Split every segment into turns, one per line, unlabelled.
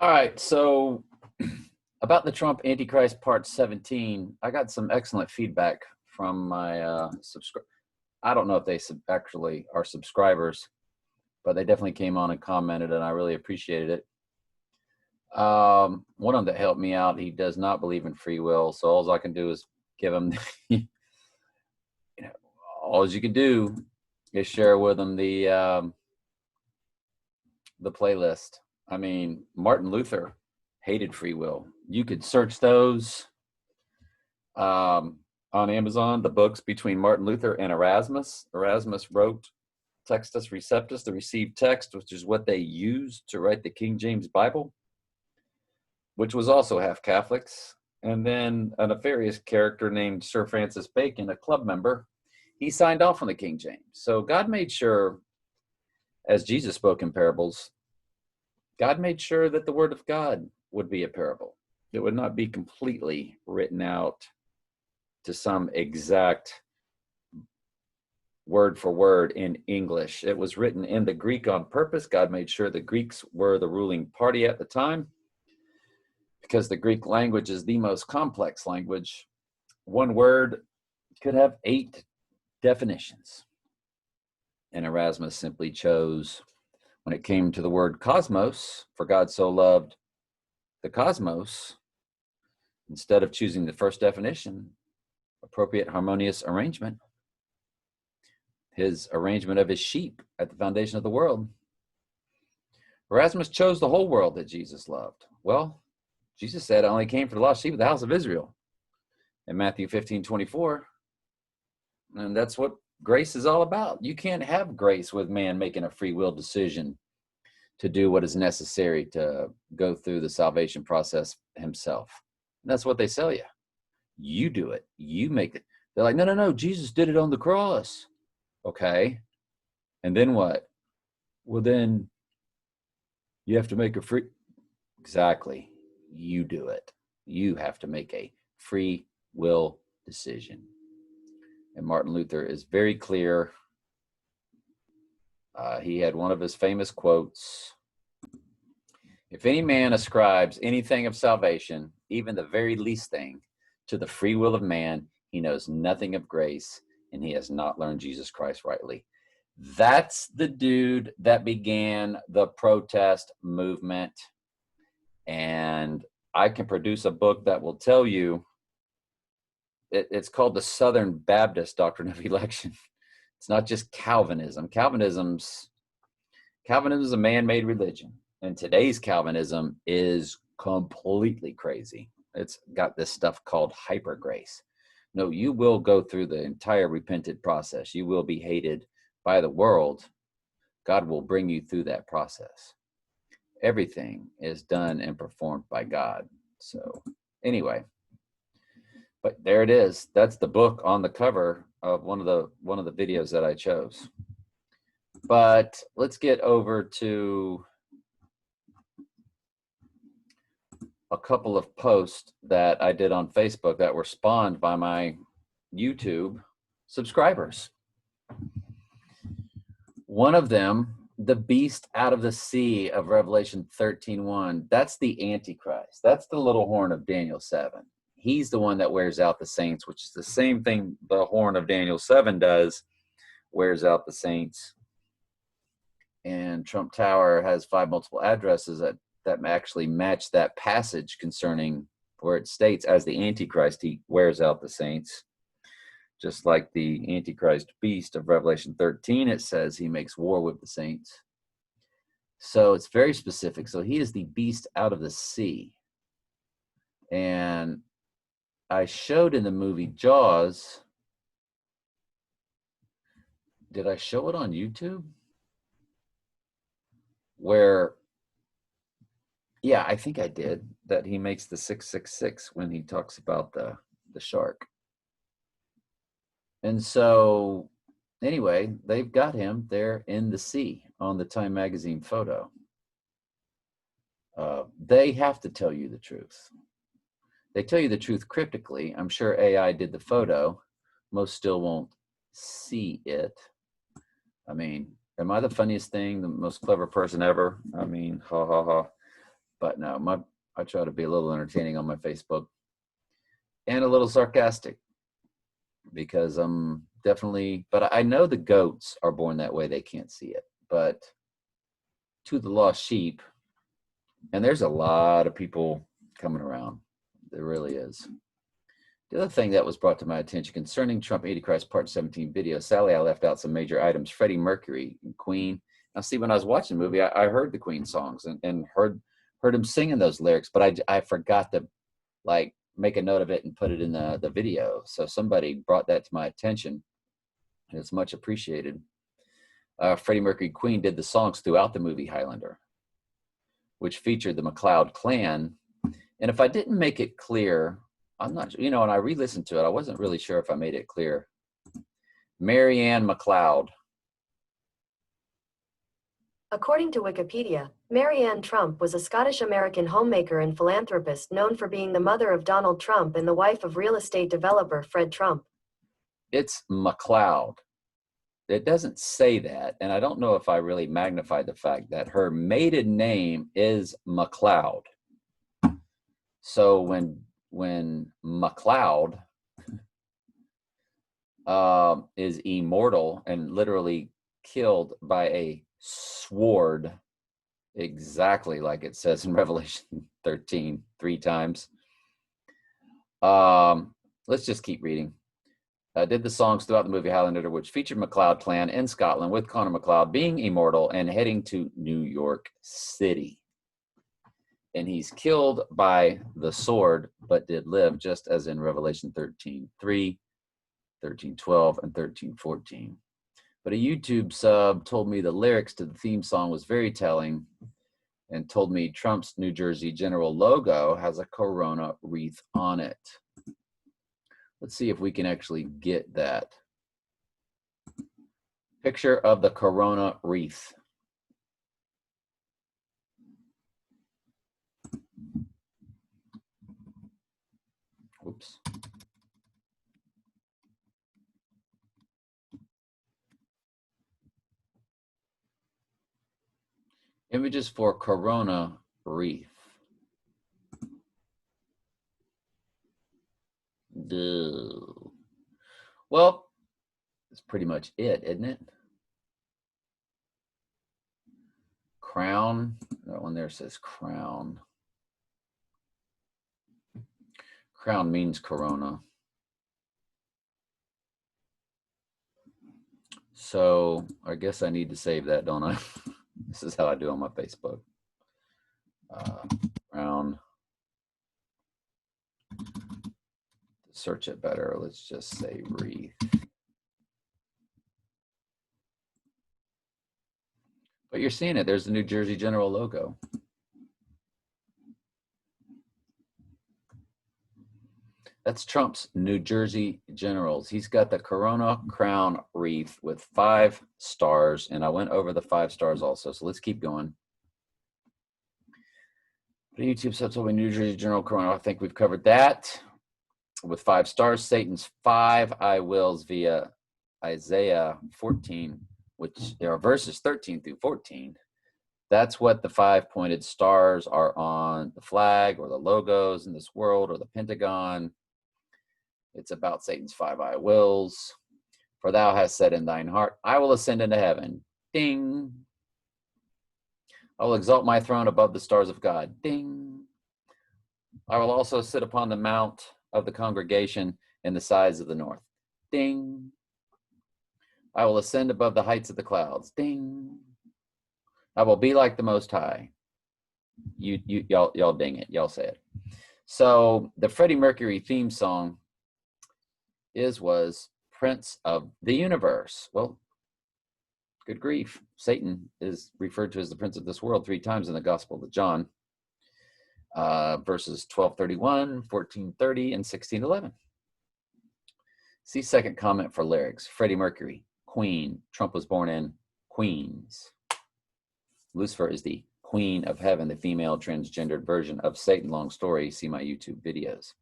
All right, so about the Trump Antichrist Part 17, I got some excellent feedback from my I don't know if they actually are subscribers, but they definitely came on and commented, and I really appreciated it. One of them that helped me out, he does not believe in free will, so all I can do is give him, all you can do is share with him the playlist. I mean, Martin Luther hated free will. You could search those on Amazon, the books between Martin Luther and Erasmus. Erasmus wrote Textus Receptus, the received text, which is what they used to write the King James Bible, which was also half Catholics. And then a nefarious character named Sir Francis Bacon, a club member, he signed off on the King James. So God made sure, as Jesus spoke in parables, God made sure that the word of God would be a parable. It would not be completely written out to some exact word for word in English. It was written in the Greek on purpose. God made sure the Greeks were the ruling party at the time because the Greek language is the most complex language. One word could have 8 definitions. And Erasmus simply chose, when it came to the word cosmos, for God so loved the cosmos, instead of choosing the first definition, appropriate harmonious arrangement, his arrangement of his sheep at the foundation of the world, Erasmus chose the whole world that Jesus loved. Well, Jesus said, I only came for the lost sheep of the house of Israel in Matthew 15:24. And that's what grace is all about. You can't have grace with man making a free will decision to do what is necessary to go through the salvation process himself. And that's what they sell you. You do it. You make it. They're like, no, no, no, Jesus did it on the cross. Okay. And then what? Well, then you have to make a free. Exactly. You do it. You have to make a free will decision. And Martin Luther is very clear. He had one of his famous quotes: if any man ascribes anything of salvation, even the very least thing, to the free will of man, he knows nothing of grace, and he has not learned Jesus Christ rightly. That's the dude that began the protest movement. And I can produce a book that will tell you, it's called the Southern Baptist Doctrine of Election. It's not just Calvinism. Calvinism is a man-made religion. And today's Calvinism is completely crazy. It's got this stuff called hyper grace. No, you will go through the entire repentant process. You will be hated by the world. God will bring you through that process. Everything is done and performed by God. So anyway, but there it is. That's the book on the cover of one of the videos that I chose. But let's get over to a couple of posts that I did on Facebook that were spawned by my YouTube subscribers. One of them, the beast out of the sea of Revelation 13:1, that's the Antichrist. That's the little horn of Daniel 7. He's the one that wears out the saints, which is the same thing the horn of Daniel 7 does, wears out the saints. And Trump Tower has 5 multiple addresses that actually match that passage concerning where it states, as the Antichrist, he wears out the saints. Just like the Antichrist beast of Revelation 13, it says he makes war with the saints. So it's very specific. So he is the beast out of the sea. And I showed in the movie Jaws. Did I show it on YouTube? Where, yeah, I think I did, that he makes the 666 when he talks about the shark. And so anyway, they've got him there in the sea on the Time magazine photo. They have to tell you the truth. They tell you the truth cryptically. I'm sure AI did the photo. Most still won't see it. I mean, am I the funniest thing, the most clever person ever? I mean, ha ha ha. But no, I try to be a little entertaining on my Facebook and a little sarcastic because I'm definitely, but I know the goats are born that way. They can't see it, but to the lost sheep, and there's a lot of people coming around. There really is. The other thing that was brought to my attention concerning Trump Antichrist Part 17 video, Sally, I left out some major items. Freddie Mercury and Queen. Now, see, when I was watching the movie, I heard the Queen songs and heard him singing those lyrics, but I forgot to like make a note of it and put it in the video. So somebody brought that to my attention, and it's much appreciated. Freddie Mercury Queen did the songs throughout the movie Highlander, which featured the MacLeod clan. And if I didn't make it clear, I'm not, you know, and I re-listened to it, I wasn't really sure if I made it clear. Mary Ann MacLeod.
According to Wikipedia, Mary Ann Trump was a Scottish-American homemaker and philanthropist known for being the mother of Donald Trump and the wife of real estate developer Fred Trump.
It's MacLeod. It doesn't say that, and I don't know if I really magnified the fact that her maiden name is MacLeod. So when MacLeod is immortal and literally killed by a sword, exactly like it says in Revelation 13 3 times. Let's just keep reading. Did the songs throughout the movie Highlander, which featured MacLeod clan in Scotland with Connor MacLeod being immortal and heading to New York City. And he's killed by the sword, but did live, just as in Revelation 13:3, 13:12, and 13:14. But a YouTube sub told me the lyrics to the theme song was very telling and told me Trump's New Jersey General logo has a corona wreath on it. Let's see if we can actually get that picture of the corona wreath. Oops. Images for corona wreath. Duh. Well, that's pretty much it, isn't it? Crown. That one there says crown. Crown means corona. So I guess I need to save that, don't I? This is how I do on my Facebook. Crown. To search it better, let's just say wreath. But you're seeing it. There's the New Jersey General logo. That's Trump's New Jersey Generals. He's got the Corona Crown wreath with 5 stars, and I went over the 5 stars also. So let's keep going. The YouTube sub told me New Jersey General Corona. I think we've covered that with 5 stars. Satan's 5 I wills via Isaiah 14, which there are verses 13 through 14. That's what the 5 pointed stars are on the flag or the logos in this world or the Pentagon. It's about Satan's 5 I wills. For thou hast said in thine heart, I will ascend into heaven. Ding. I will exalt my throne above the stars of God. Ding. I will also sit upon the mount of the congregation in the sides of the north. Ding. I will ascend above the heights of the clouds. Ding. I will be like the Most High. Y'all ding it. Y'all say it. So the Freddie Mercury theme song was Prince of the Universe. Well, good grief. Satan is referred to as the prince of this world 3 times in the Gospel of John. Verses 12:31, 14:30, and 16:11. See second comment for lyrics. Freddie Mercury, Queen. Trump was born in Queens. Lucifer is the queen of heaven, the female transgendered version of Satan. Long story. See my YouTube videos.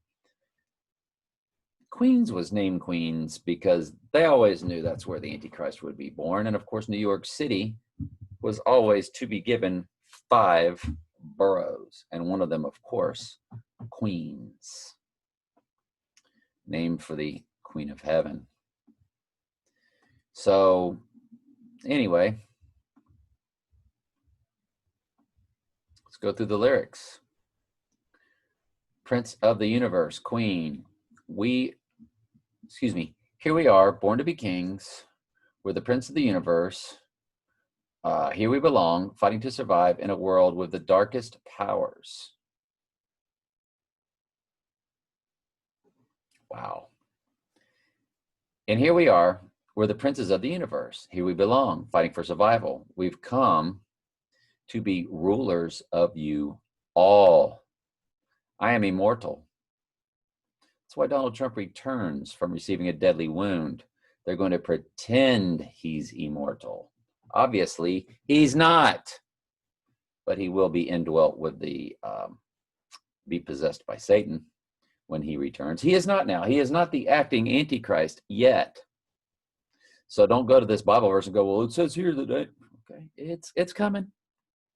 Queens was named Queens because they always knew that's where the Antichrist would be born. And of course, New York City was always to be given 5 boroughs, and one of them, of course, Queens, named for the Queen of Heaven. So, anyway, let's go through the lyrics. Prince of the universe, Queen. Here we are, born to be kings. We're the prince of the universe. Here we belong, fighting to survive in a world with the darkest powers. Wow. And here we are, we're the princes of the universe. Here we belong, fighting for survival. We've come to be rulers of you all. I am immortal. That's why Donald Trump returns from receiving a deadly wound. They're going to pretend he's immortal. Obviously, he's not. But he will be indwelt with be possessed by Satan when he returns. He is not now. He is not the acting Antichrist yet. So don't go to this Bible verse and go, well, it says here that, okay, it's coming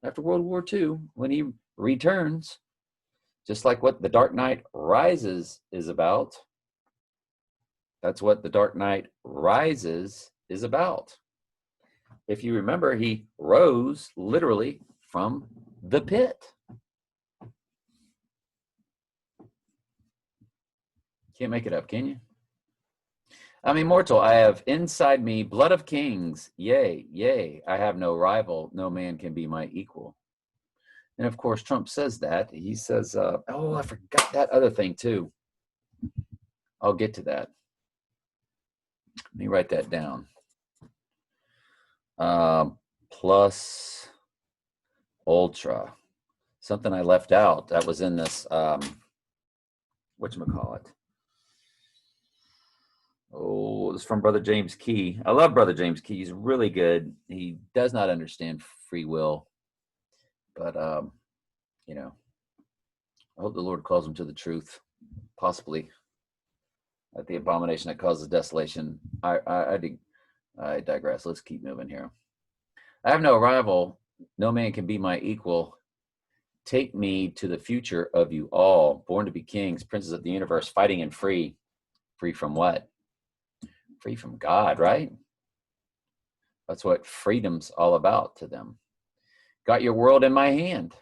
after World War II when he returns. Just like what the Dark Knight Rises is about. That's what the Dark Knight Rises is about. If you remember, he rose literally from the pit. Can't make it up, can you? I'm immortal. I have inside me blood of kings. Yea, yea, I have no rival. No man can be my equal. And of course, Trump says that. He says, oh, I forgot that other thing too. I'll get to that. Let me write that down. Plus ultra. Something I left out. That was in this, whatchamacallit. Oh, it's from Brother James Key. I love Brother James Key. He's really good. He does not understand free will. But, you know, I hope the Lord calls him to the truth, possibly at the abomination that causes desolation. I digress. Let's keep moving here. I have no rival. No man can be my equal. Take me to the future of you all, born to be kings, princes of the universe, fighting and free. Free from what? Free from God, right? That's what freedom's all about to them. Got your world in my hand.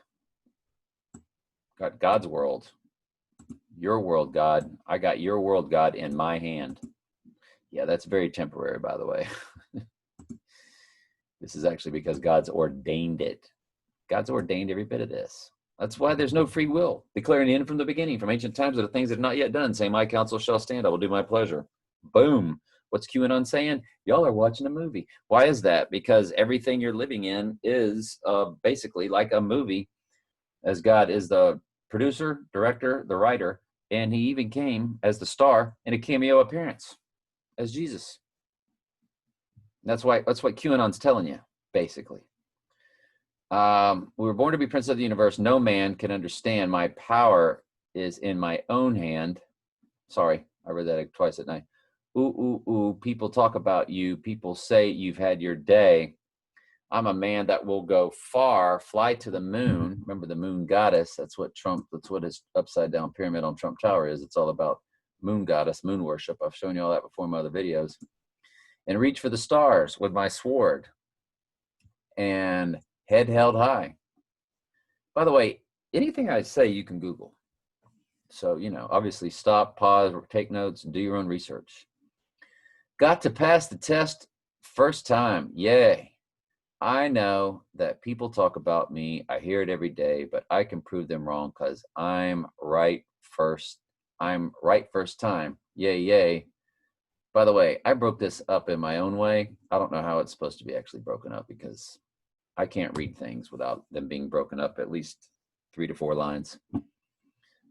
Got God's world. Your world, God. I got your world, God, in my hand. Yeah, that's very temporary, by the way. This is actually because God's ordained it. God's ordained every bit of this. That's why there's no free will. Declaring the end from the beginning, from ancient times, of the things that are not yet done. Saying, my counsel shall stand, I will do my pleasure. Boom. What's QAnon saying? Y'all are watching a movie. Why is that? Because everything you're living in is basically like a movie, as God is the producer, director, the writer, and he even came as the star in a cameo appearance as Jesus. That's what QAnon's telling you, basically. We were born to be prince of the universe. No man can understand. My power is in my own hand. Sorry, I read that twice at night. Ooh, ooh, ooh. People talk about you. People say you've had your day. I'm a man that will go far, fly to the moon. Remember the moon goddess? That's what his upside down pyramid on Trump Tower is. It's all about moon goddess, moon worship. I've shown you all that before in my other videos. And reach for the stars with my sword. And head held high. By the way, anything I say, you can Google. So, you know, obviously stop, pause, take notes, and do your own research. Got to pass the test first time. Yay. I know that people talk about me. I hear it every day, but I can prove them wrong because I'm right first. I'm right first time. Yay, yay. By the way, I broke this up in my own way. I don't know how it's supposed to be actually broken up because I can't read things without them being broken up at least 3 to 4 lines.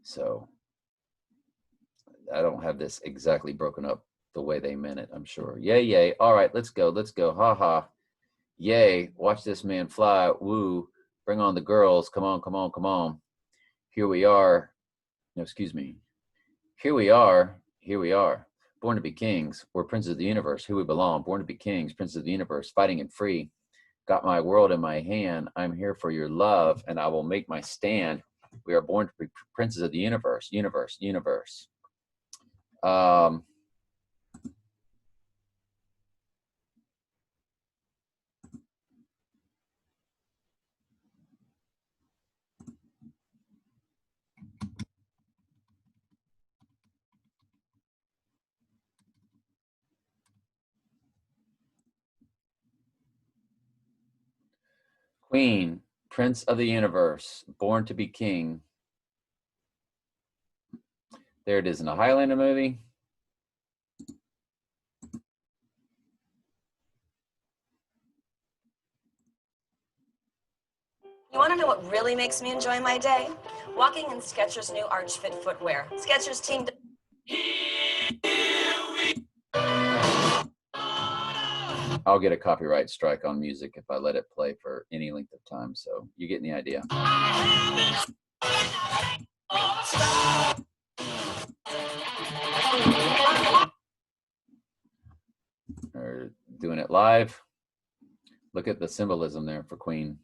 So I don't have this exactly broken up the way they meant it, I'm sure. Yay, yay. All right, let's go. Let's go. Ha ha. Yay. Watch this man fly. Woo. Bring on the girls. Come on, come on, come on. Here we are. No, excuse me. Here we are. Here we are. Born to be kings. We're princes of the universe. Here we belong. Born to be kings, princes of the universe, fighting and free. got my world in my hand. I'm here for your love, and I will make my stand. We are born to be princes of the universe, universe. Queen, prince of the universe, born to be king. There it is in the Highlander movie.
You want to know what really makes me enjoy my day? Walking in Skechers' new Arch Fit footwear. Skechers teamed.
I'll get a copyright strike on music if I let it play for any length of time, so you're getting the idea. Or doing it live. Look at the symbolism there for Queen.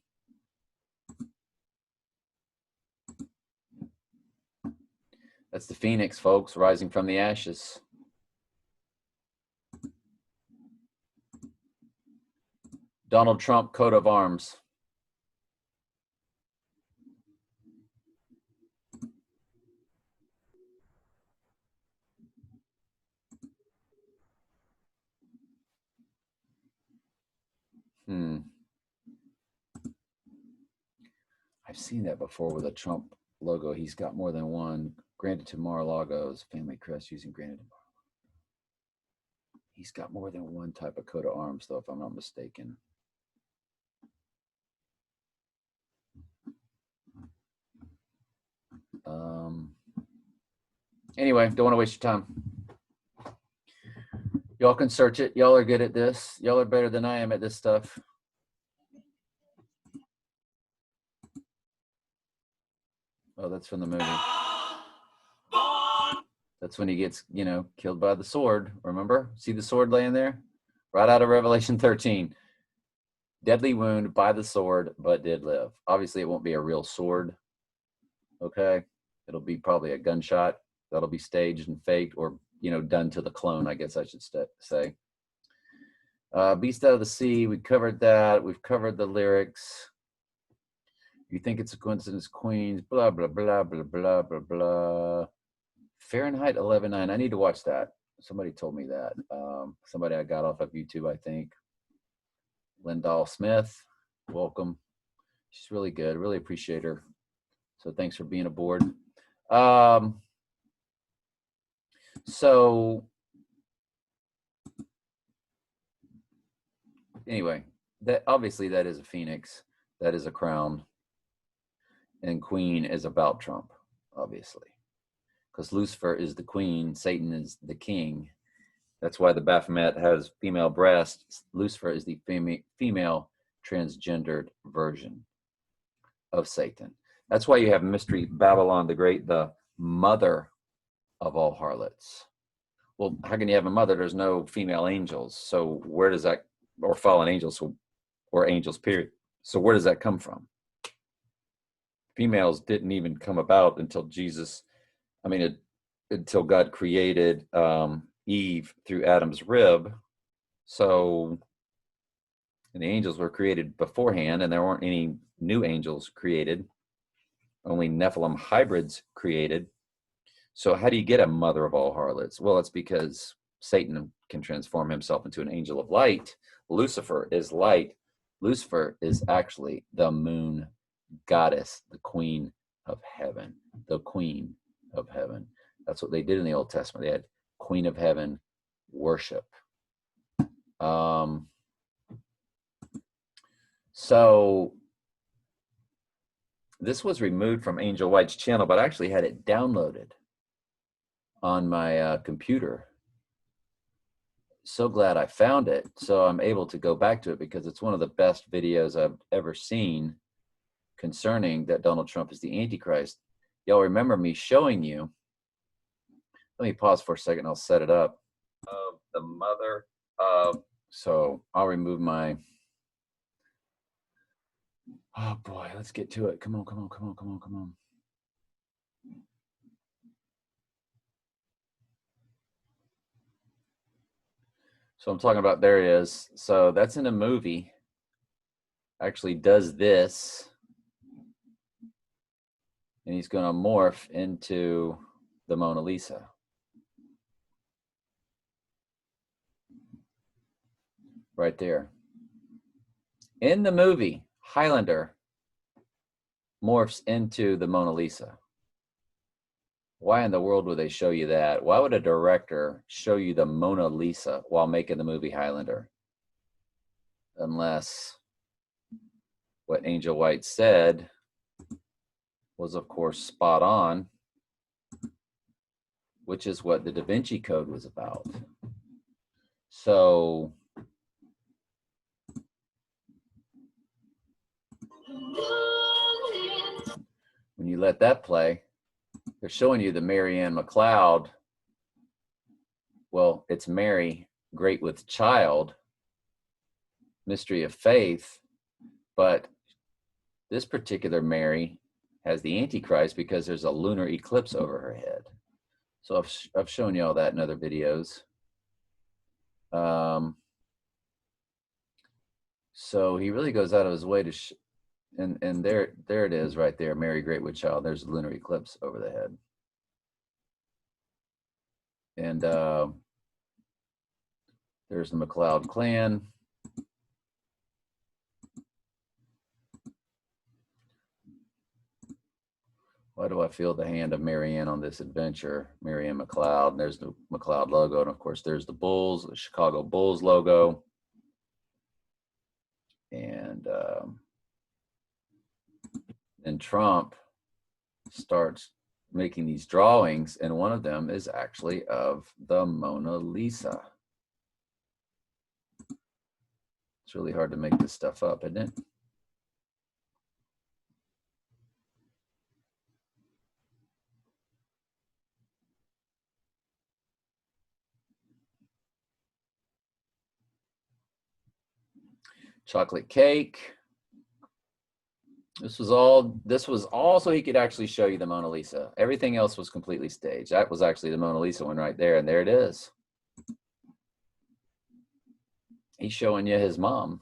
That's the phoenix, folks, rising from the ashes. Donald Trump coat of arms. I've seen that before with a Trump logo. He's got more than one. Granted to Mar-a-Lago's family crest using granted to Mar-a-Lago. He's got more than one type of coat of arms, though, if I'm not mistaken. Anyway, don't want to waste your time. Y'all can search it. Y'all are good at this. Y'all are better than I am at this stuff. Oh, that's from the movie. That's when he gets, killed by the sword. Remember? See the sword laying there? Right out of Revelation 13. Deadly wound by the sword, but did live. Obviously, it won't be a real sword. Okay? It'll be probably a gunshot that'll be staged and faked, or, done to the clone, I guess I should say. Beast Out of the Sea, we covered that. We've covered the lyrics. You think it's a coincidence, Queens, blah, blah, blah, blah, blah, blah, blah. Fahrenheit 11.9. I need to watch that. Somebody told me that. Somebody I got off of YouTube, I think. Lindahl Smith, welcome. She's really good. Really appreciate her. So thanks for being aboard. So anyway, that obviously that is a phoenix. That is a crown. And Queen is about Trump, obviously. Because Lucifer is the queen, Satan is the king. That's why the Baphomet has female breasts. Lucifer is the female transgendered version of Satan. That's why you have Mystery Babylon the Great, the mother of all harlots. Well, how can you have a mother? There's no female angels. So where does that, or fallen angels, or angels, period. So where does that come from? Females didn't even come about until until God created Eve through Adam's rib. So, and the angels were created beforehand, and there weren't any new angels created, only Nephilim hybrids created. So how do you get a mother of all harlots? Well, it's because Satan can transform himself into an angel of light. Lucifer is light. Lucifer is actually the moon goddess, the queen of heaven, the queen of heaven. That's what they did in the Old Testament. They had queen of heaven worship. So this was removed from Angel White's channel, but I actually had it downloaded on my computer. So glad I found it. So I'm able to go back to it because it's one of the best videos I've ever seen concerning that Donald Trump is the Antichrist. Y'all remember me showing you. Let me pause for a second. I'll set it up. Of the mother of. So I'll remove my Oh boy, let's get to it. Come on, come on, come on, come on, come on. So I'm talking about, there it is. So that's in a movie. Actually does this. And he's going to morph into the Mona Lisa. Right there. In the movie, Highlander morphs into the Mona Lisa. Why in the world would they show you that? Why would a director show you the Mona Lisa while making the movie Highlander? Unless what Angel White said was, of course, spot on, which is what the Da Vinci Code was about. So when you let that play, they're showing you the Marianne McLeod. Well, it's Mary, great with child, mystery of faith, but this particular Mary has the Antichrist because there's a lunar eclipse over her head. So I've shown you all that in other videos. So he really goes out of his way to, and there it is right there, Mary great with child. There's a lunar eclipse over the head. And there's the McLeod clan. Why do I feel the hand of Marianne on this adventure? Marianne McLeod. And there's the McLeod logo. And of course, there's the Bulls, the Chicago Bulls logo. And then Trump starts making these drawings. And one of them is actually of the Mona Lisa. It's really hard to make this stuff up, isn't it? Chocolate cake. This was all so he could actually show you the Mona Lisa. Everything else was completely staged. That was actually the Mona Lisa one right there, and there it is. He's showing you his mom,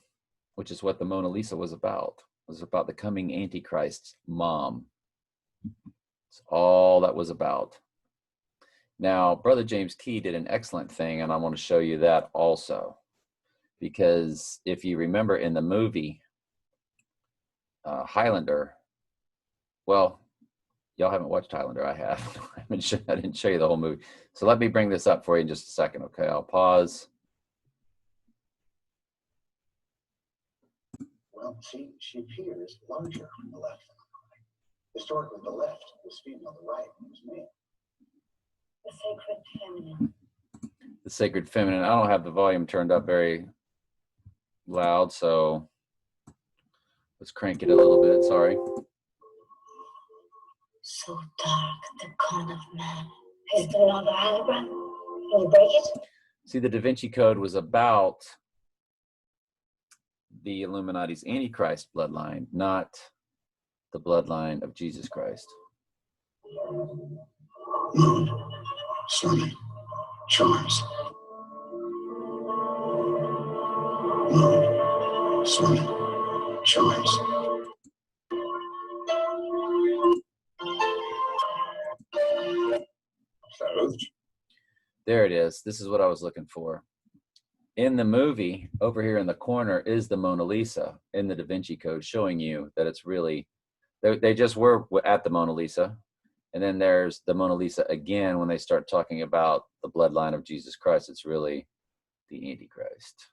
which is what the Mona Lisa was about. It was about the coming Antichrist's mom. It's all that was about. Now, Brother James Key did an excellent thing, and I want to show you that also. Because if you remember in the movie Highlander, well, y'all haven't watched Highlander. I have. I didn't show you the whole movie. So let me bring this up for you in just a second. Okay, I'll pause.
Well, she appears larger from the left than the right. Historically, the left was female, the right was male.
The sacred feminine.
The sacred feminine. I don't have the volume turned up very loud, so let's crank it a little bit. Sorry.
So dark, the con of man. Is there another anagram? Can you break it?
See, the Da Vinci Code was about the Illuminati's Antichrist bloodline, not the bloodline of Jesus Christ.
Moon, sun, charms. Moon, sun, charms.
There it is. This is what I was looking for. In the movie, over here in the corner is the Mona Lisa in the Da Vinci Code, showing you that it's really, they just were at the Mona Lisa. And then there's the Mona Lisa again when they start talking about the bloodline of Jesus Christ. It's really the Antichrist.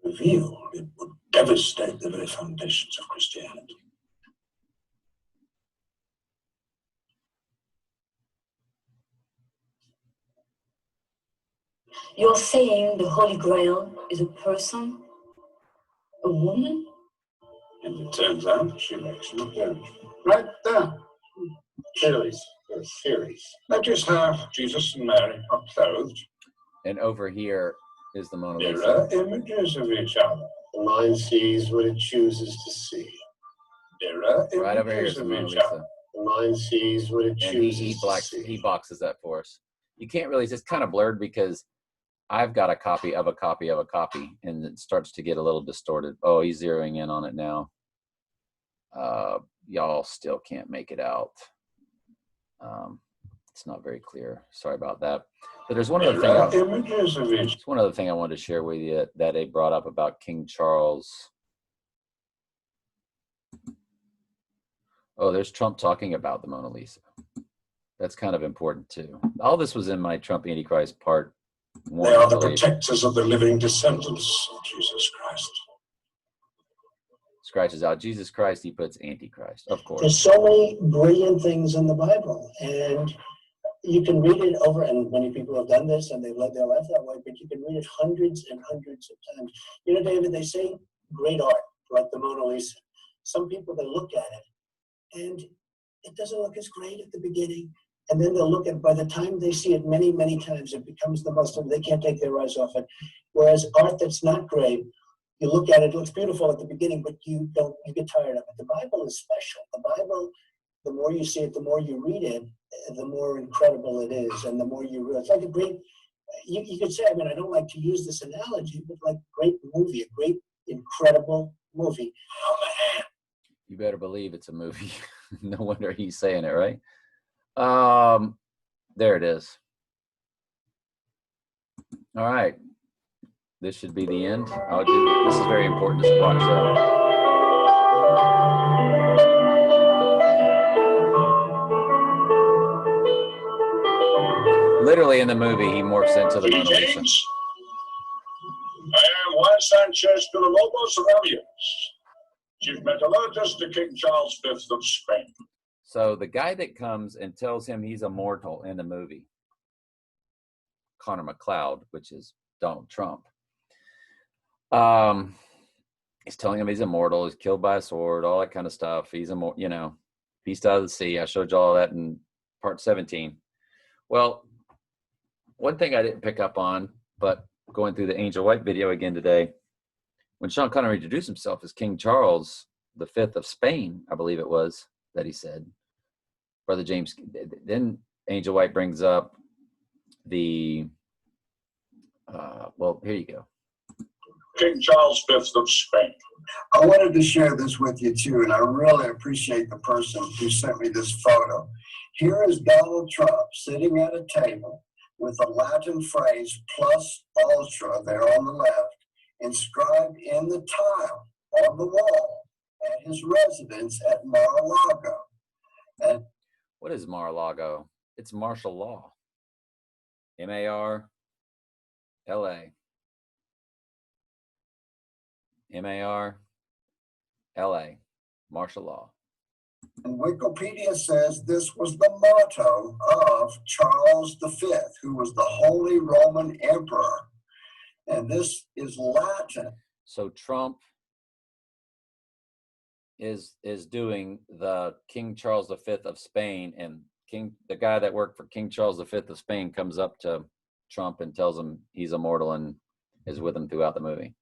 Reveal, it would devastate the very foundations of Christianity.
You're saying the Holy Grail is a person?
A woman? And it turns out she makes an appearance. Right there. Theories. There's theories. Notice how Jesus and Mary are clothed.
And over here is the Mona Lisa.
Mirror images of each other. The mind sees what it chooses to see. Mirror
Right over here
images
is the
of
Mona
each
Lisa.
other. The mind sees what it
And
chooses to see.
he boxes that for us. You can't really, it's kind of blurred because I've got a copy of a copy of a copy, and it starts to get a little distorted. Oh, he's zeroing in on it now. Y'all still can't make it out. It's not very clear. Sorry about that. But there's one other thing. One other thing I wanted to share with you that they brought up about King Charles. Oh, there's Trump talking about the Mona Lisa. That's kind of important too. All this was in my Trump Antichrist part 1.
They are the protectors of the living descendants of Jesus Christ.
Scratches out Jesus Christ, he puts Antichrist, of course.
There's so many brilliant things in the Bible, and you can read it over, and many people have done this, and they've led their life that way, but you can read it hundreds and hundreds of times. You know, David, they say great art, like the Mona Lisa. Some people, they look at it, and it doesn't look as great at the beginning, and then they'll look at it. By the time they see it many, many times, it becomes the most, they can't take their eyes off it. Whereas art that's not great, you look at it, it looks beautiful at the beginning, but you get tired of it. The Bible is special. The Bible, the more you see it, the more you read it, the more incredible it is, and the more you realize. It's like a great, you could say, I mean, I don't like to use this analogy, but like great movie, a great, incredible movie.
You better believe it's a movie. No wonder he's saying it, right? There it is. All right. This should be the end. This is very important to watch. Literally in the movie, he morphs into the Mona Lisa.
I am Juan Sanchez Villalobos Ramirez, Chief Metallurgist to King Charles V of Spain.
So the guy that comes and tells him he's immortal in the movie, Connor McLeod, which is Donald Trump, he's telling him he's immortal, he's killed by a sword, all that kind of stuff. He's immortal, you know, beast out of the sea. I showed you all that in part 17. Well, one thing I didn't pick up on, but going through the Angel White video again today, when Sean Connery introduced himself as King Charles V of Spain, I believe it was that he said, Brother James, then Angel White brings up the, well, here you go.
King Charles V of Spain. I wanted to share this with you too, and I really appreciate the person who sent me this photo. Here is Donald Trump sitting at a table with a Latin phrase plus ultra there on the left, inscribed in the tile on the wall at his residence at Mar-a-Lago. And
what is Mar-a-Lago? It's martial law. M-A-R-L-A. M-A-R-L-A. Martial law.
And Wikipedia says this was the motto of Charles V, who was the Holy Roman Emperor. And this is Latin.
So Trump is doing the King Charles V of Spain, and the guy that worked for King Charles V of Spain comes up to Trump and tells him he's immortal and is with him throughout the movie.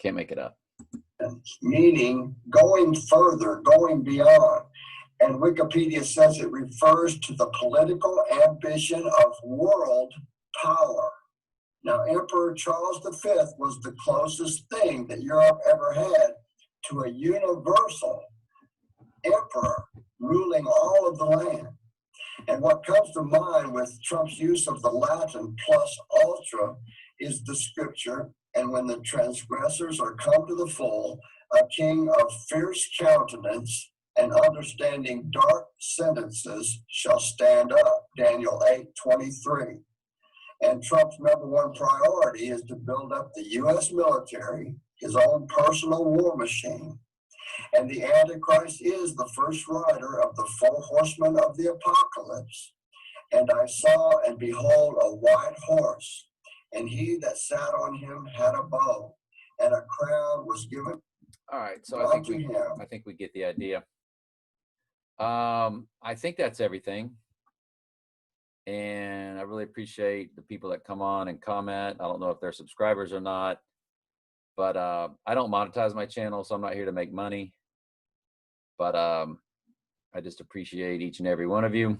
Can't make it up.
Meaning going further, going beyond. And Wikipedia says it refers to the political ambition of world power. Now, Emperor Charles V was the closest thing that Europe ever had to a universal emperor ruling all of the land. And what comes to mind with Trump's use of the Latin plus ultra is the scripture, and when the transgressors are come to the full, a king of fierce countenance and understanding dark sentences shall stand up. Daniel 8:23. And Trump's #1 priority is to build up the U.S. military, his own personal war machine. And the Antichrist is the first rider of the 4 horsemen of the apocalypse. And I saw, and behold, a white horse, and he that sat on him had a bow, and a crown was given
All right, so
unto him.
I think we get the idea. I think that's everything. And I really appreciate the people that come on and comment. I don't know if they're subscribers or not, but I don't monetize my channel, so I'm not here to make money. But I just appreciate each and every one of you.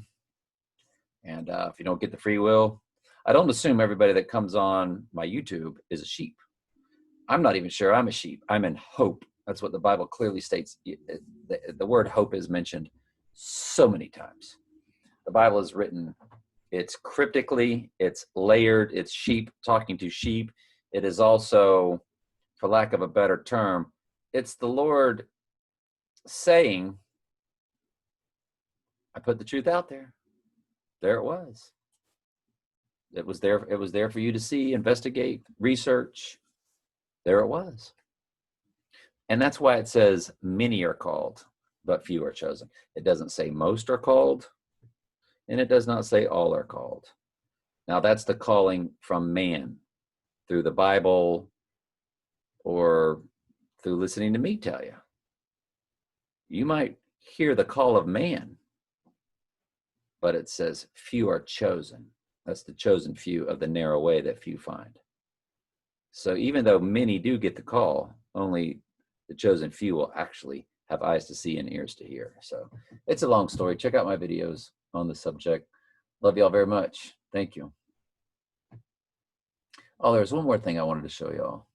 And if you don't get the free will, I don't assume everybody that comes on my YouTube is a sheep. I'm not even sure I'm a sheep. I'm in hope. That's what the Bible clearly states. The word hope is mentioned so many times. The Bible is written, it's cryptically, it's layered, it's sheep talking to sheep. It is also, for lack of a better term, it's the Lord saying, I put the truth out there. There it was. It was there. It was there for you to see, investigate, research. There it was. And that's why it says many are called, but few are chosen. It doesn't say most are called, and it does not say all are called. Now that's the calling from man through the Bible or through listening to me tell you. You might hear the call of man, but it says few are chosen. That's the chosen few of the narrow way that few find. So even though many do get the call, only the chosen few will actually have eyes to see and ears to hear. So it's a long story. Check out my videos on the subject. Love y'all very much. Thank you. Oh, there's one more thing I wanted to show y'all.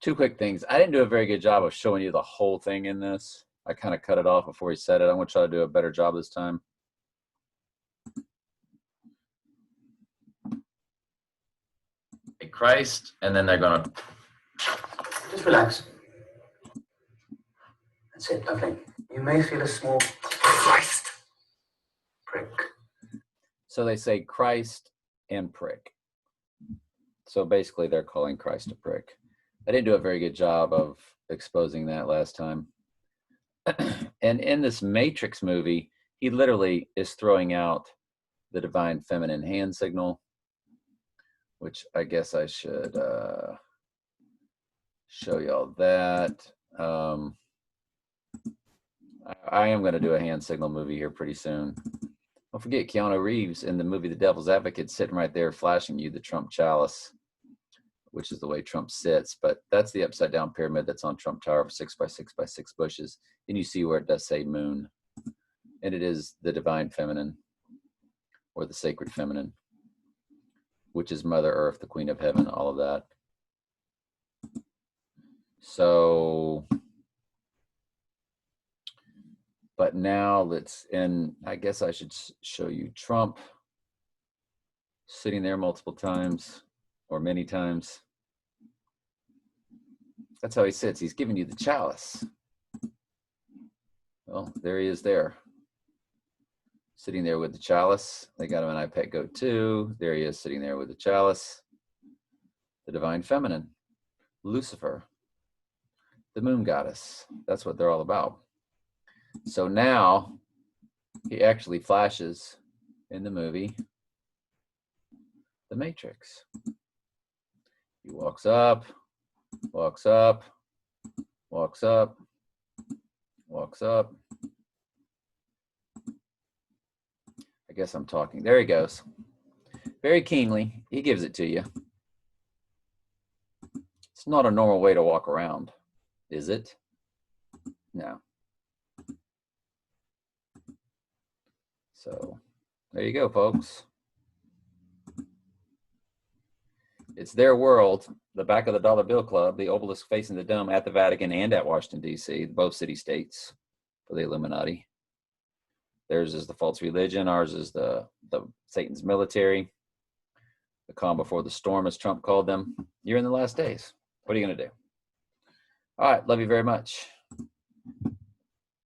Two quick things. I didn't do a very good job of showing you the whole thing in this. I kind of cut it off before he said it. I'm going to try to do a better job this time. Christ, and then they're going to...
Just relax. That's it, lovely. You may feel a small Christ prick.
So they say Christ and prick. So basically they're calling Christ a prick. I didn't do a very good job of exposing that last time. And in this Matrix movie, he literally is throwing out the divine feminine hand signal, which I guess I should show y'all that. I am going to do a hand signal movie here pretty soon. Don't forget Keanu Reeves in the movie The Devil's Advocate sitting right there flashing you the Trump chalice, which is the way Trump sits. But that's the upside down pyramid that's on Trump Tower of 6 by 6 by 6 bushes. And you see where it does say moon. And it is the divine feminine or the sacred feminine, which is Mother Earth, the Queen of Heaven, all of that. So, but now let's, and I guess I should show you Trump sitting there multiple times or many times. That's how he sits. He's giving you the chalice. Well, there he is there. Sitting there with the chalice. They got him an iPad Go 2. There he is sitting there with the chalice. The divine feminine. Lucifer. The moon goddess. That's what they're all about. So now he actually flashes in the movie The Matrix. He walks up, walks up, walks up, walks up. I guess I'm talking. There he goes. Very keenly, he gives it to you. It's not a normal way to walk around, is it? No. So there you go, folks. It's their world, the back of the Dollar Bill Club, the obelisk facing the dome at the Vatican and at Washington, D.C., both city-states for the Illuminati. Theirs is the false religion. Ours is the Satan's military. The calm before the storm, as Trump called them. You're in the last days. What are you going to do? All right. Love you very much.